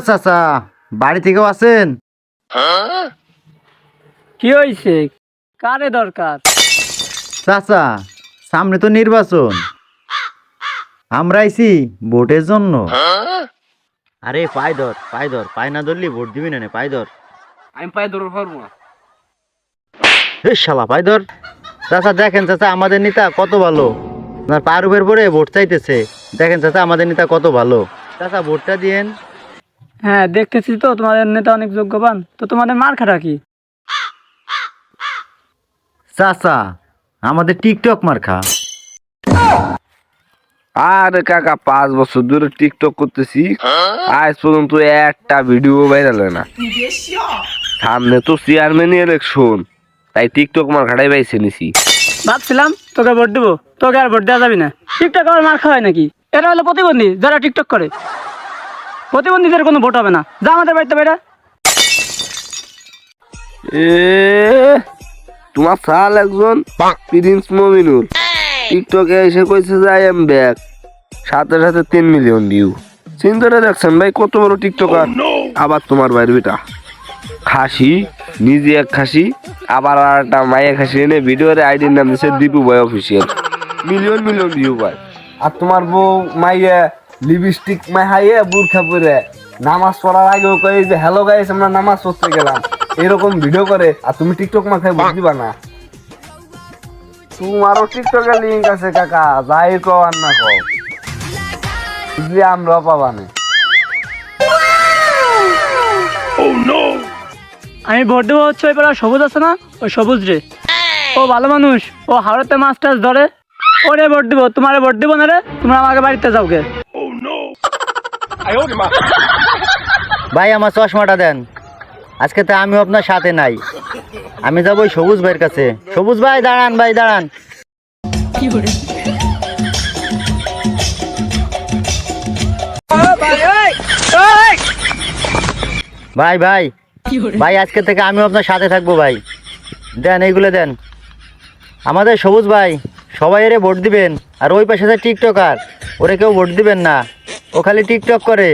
চাচা, বাড়ি থেকেও আছেন? কি হয়েছে? কারে দরকার? চাচা, সামনে তো নির্বাচন, আমরা আইছি ভোটের জন্য। আরে পাই ধর, পাই ধর, পাই না ধরলি ভোট দিবি না, পাই ধর। আমি পায়ে ধরে পারবো না। এ শালা, পাই ধর। চাচা দেখেন চাচা, আমাদের নেতা কত ভালো, আপনার পায়ের উপর পরে ভোট চাইতেছে। দেখেন চাচা, আমাদের নেতা কত ভালো। চাচা ভোটটা দিয়েন। হ্যাঁ, দেখতেছি তো তোমাদের নেতা অনেক যোগ্যবান। তো তোমাদের মার্কাটা কি? চাচা আমাদের টিকটক মার্কা। আরে কাকা, 5 বছর ধরে টিকটক করতেছি, আজ পর্যন্ত একটা ভিডিও ভাইরাল হয় না। সামনে তো চেয়ারম্যান ইলেকশন, তাই টিকটক মার্কাটাই বাইছে নিছি। ভাবছিলাম তোকে ভোট দেবো, তোকে আর ভোট দেওয়া যাবি না। টিকটক আমার মার্কা হয় নাকি? এরা হলো প্রতিবন্ধী যারা টিকটক করে। প্রতিবন্ধীদের কোনো ভোট হবে না। যা আমাদের বাড়িতে বাইরে। এ তোমার সাল একজন প্রিন্স মমিনুল টিকটকে এসে কইছে যে আই এম ব্যাক, সাথে সাথে 3 মিলিয়ন ভিউ। চিন্তাটা দেখছেন ভাই, কত বড় টিকটকার। আবার তোমার ভাইয়ের বেটা খাসি, নিজে এক খাসি, আবার আর একটা মাইয়া খাসি এনে ভিডিওর আইডির নাম দিচ্ছে দীপু ভাই অফিসিয়াল। মিলিয়ন মিলিয়ন ভিউ পায়। আর তোমার বউ মাইয়া লিপস্টিক মাইহাইয়ে বুরখা পরে নামাজ পড়ার আগেও কয়ে যে হ্যালো গাইস আমরা নামাজ পড়তে গেলাম, এরকম ভিডিও করে। আর তুমি টিকটক মাথায় বুঝিবা না। তোমারও টিকটকের লিঙ্ক আছে কাকা, যাই কও আর না কও, বুঝলি আমরাও পাবা না। আমি ভোট দেবো হচ্ছে ওই পাড়া সবুজ আছে না, ওই সবুজ রে। ও ভালো মানুষ, ও হাওড়াতে মাছ টাছ ধরে। ওরে ভোট দিব, তোমারে ভোট দিব না রে। তোমরা আমাকে বাড়িতে যাও গে। ভাই আমার চশমাটা দেন, আজকে তো আমিও আপনার সাথে নাই। আমি যাবো ওই সবুজ ভাইয়ের কাছে। সবুজ ভাই দাঁড়ান, ভাই দাঁড়ান। ভাই ভাই ভাই, আজকে থেকে আমিও আপনার সাথে থাকবো ভাই। দেন এইগুলো দেন। আমাদের সবুজ ভাই, সবাই এরে ভোট দিবেন। আর ওই পাশে যে টিকটকার, ওরে কেউ ভোট দিবেন না, ও খালি টিকটক করে।